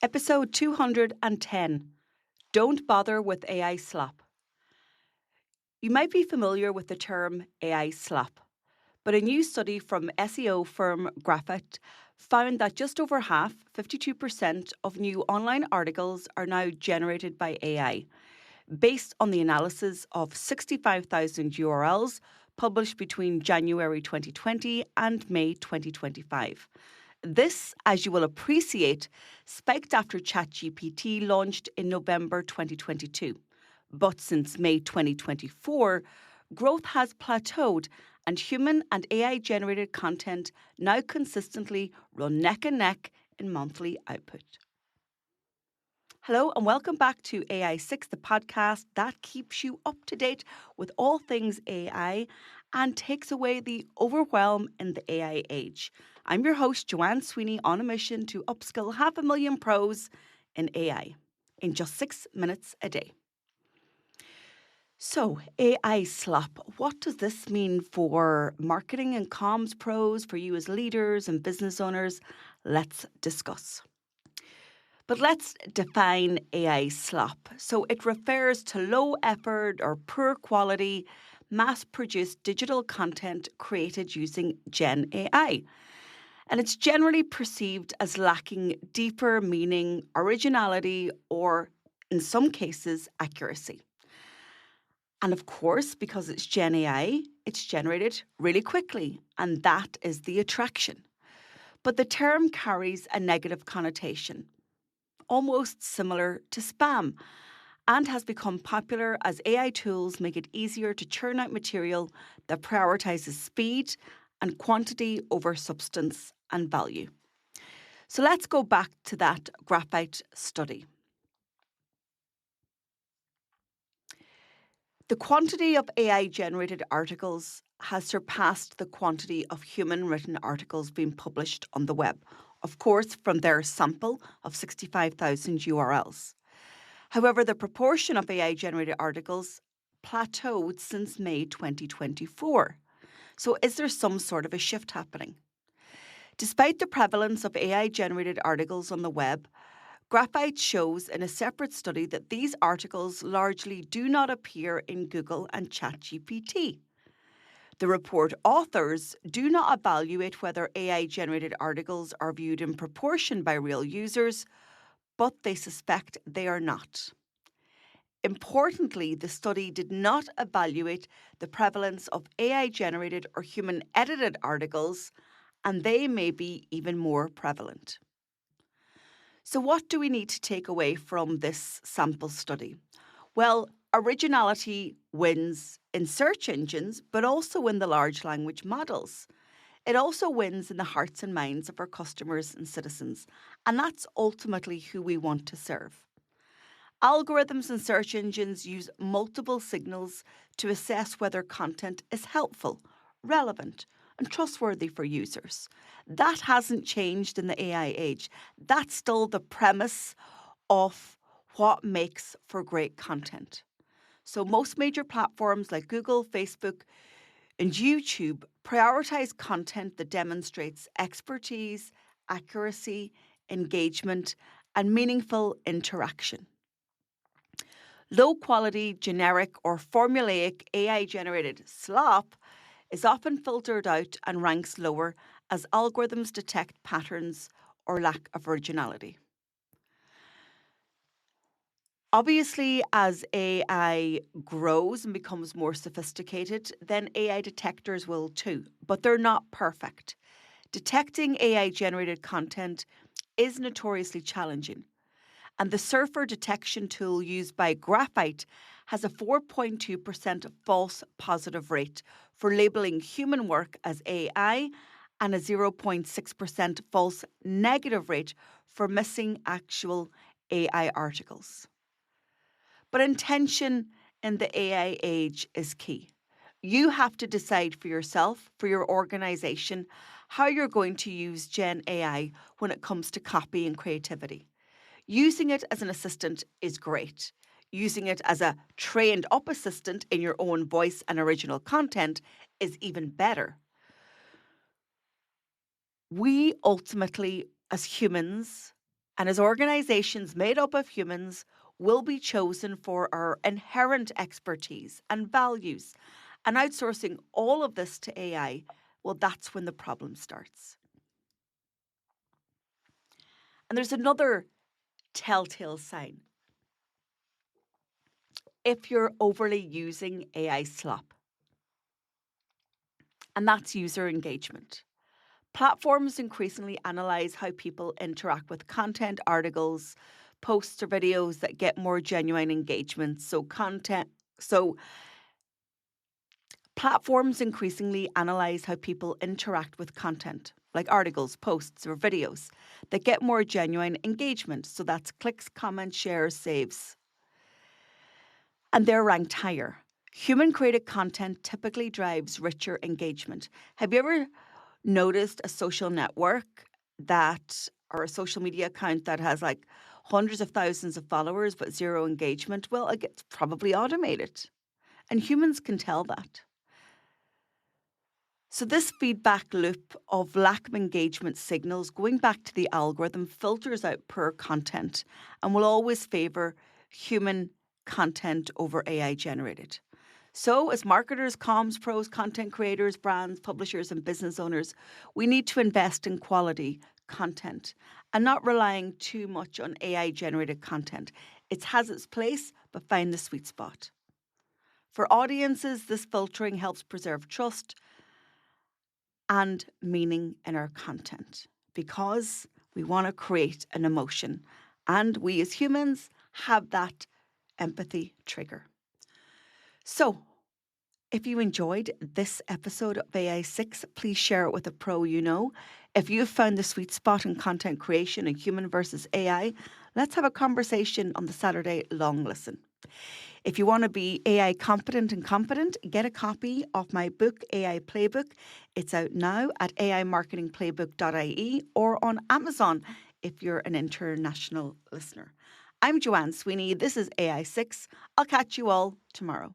Episode 210 Don't Bother with AI Slop. You might be familiar with the term AI Slop, but a new study from SEO firm Graphite found that just over half, 52%, of new online articles are now generated by AI, based on the analysis of 65,000 URLs published between January 2020 and May 2025. This, as you will appreciate, spiked after ChatGPT launched in November 2022. But since May 2024, growth has plateaued and human and AI generated content now consistently run neck and neck in monthly output. Hello and welcome back to AI 6, the podcast that keeps you up to date with all things AI and takes away the overwhelm in the AI age. I'm your host, Joanne Sweeney, on a mission to upskill 500,000 pros in AI in just 6 minutes a day. So, AI slop, what does this mean for marketing and comms pros, for you as leaders and business owners? Let's discuss. But let's define AI slop. So it refers to low effort or poor quality, mass produced digital content created using Gen AI. And it's generally perceived as lacking deeper meaning, originality, or in some cases, accuracy. And of course, because it's Gen AI, it's generated really quickly, and that is the attraction. But the term carries a negative connotation, almost similar to spam, and has become popular as AI tools make it easier to churn out material that prioritizes speed and quantity over substance and value. So let's go back to that Graphite study. The quantity of AI-generated articles has surpassed the quantity of human-written articles being published on the web, of course, from their sample of 65,000 URLs. However, the proportion of AI-generated articles plateaued since May 2024. So is there some sort of a shift happening? Despite the prevalence of AI-generated articles on the web, Graphite shows in a separate study that these articles largely do not appear in Google and ChatGPT. The report authors do not evaluate whether AI-generated articles are viewed in proportion by real users, but they suspect they are not. Importantly, the study did not evaluate the prevalence of AI-generated or human-edited articles, and they may be even more prevalent. So what do we need to take away from this sample study? Well, originality wins in search engines, but also in the large language models. It also wins in the hearts and minds of our customers and citizens, and that's ultimately who we want to serve. Algorithms and search engines use multiple signals to assess whether content is helpful, relevant, and trustworthy for users. That hasn't changed in the AI age. That's still the premise of what makes for great content. So most major platforms like Google, Facebook, and YouTube prioritize content that demonstrates expertise, accuracy, engagement, and meaningful interaction. Low quality, generic, or formulaic AI generated slop is often filtered out and ranks lower as algorithms detect patterns or lack of originality. Obviously, as AI grows and becomes more sophisticated, then AI detectors will too, but they're not perfect. Detecting AI generated content is notoriously challenging. And the Surfer detection tool used by Graphite has a 4.2% false positive rate for labelling human work as AI and a 0.6% false negative rate for missing actual AI articles. But intention in the AI age is key. You have to decide for yourself, for your organisation, how you're going to use Gen AI when it comes to copy and creativity. Using it as an assistant is great. Using it as a trained up assistant in your own voice and original content is even better. We ultimately, as humans, And as organizations made up of humans will be chosen for our inherent expertise and values, and outsourcing all of this to AI, well, that's when the problem starts. And there's another telltale sign. If you're overly using AI Slop, and that's user engagement. Platforms increasingly analyze how people interact with content, articles, posts, or videos that get more genuine engagement. So platforms increasingly analyze how people interact with content, like articles, posts, or videos, that get more genuine engagement. So that's clicks, comments, shares, saves. And they're ranked higher. Human created content typically drives richer engagement. Have you ever noticed a social network or a social media account that has like hundreds of thousands of followers but zero engagement? Well, it's probably automated. And humans can tell that. So, this feedback loop of lack of engagement signals going back to the algorithm filters out poor content and will always favour human content over AI generated. So, as marketers, comms pros, content creators, brands, publishers, and business owners, we need to invest in quality content and not relying too much on AI generated content. It has its place, but find the sweet spot. For audiences, this filtering helps preserve trust and meaning in our content because we want to create an emotion. And we as humans have that empathy trigger. So, if you enjoyed this episode of AI6, please share it with a pro you know. If you've found the sweet spot in content creation and human versus AI, let's have a conversation on the Saturday long listen. If you want to be AI competent and competent, get a copy of my book, AI Playbook. It's out now at aimarketingplaybook.ie or on Amazon if you're an international listener. I'm Joanne Sweeney. This is AI6. I'll catch you all tomorrow.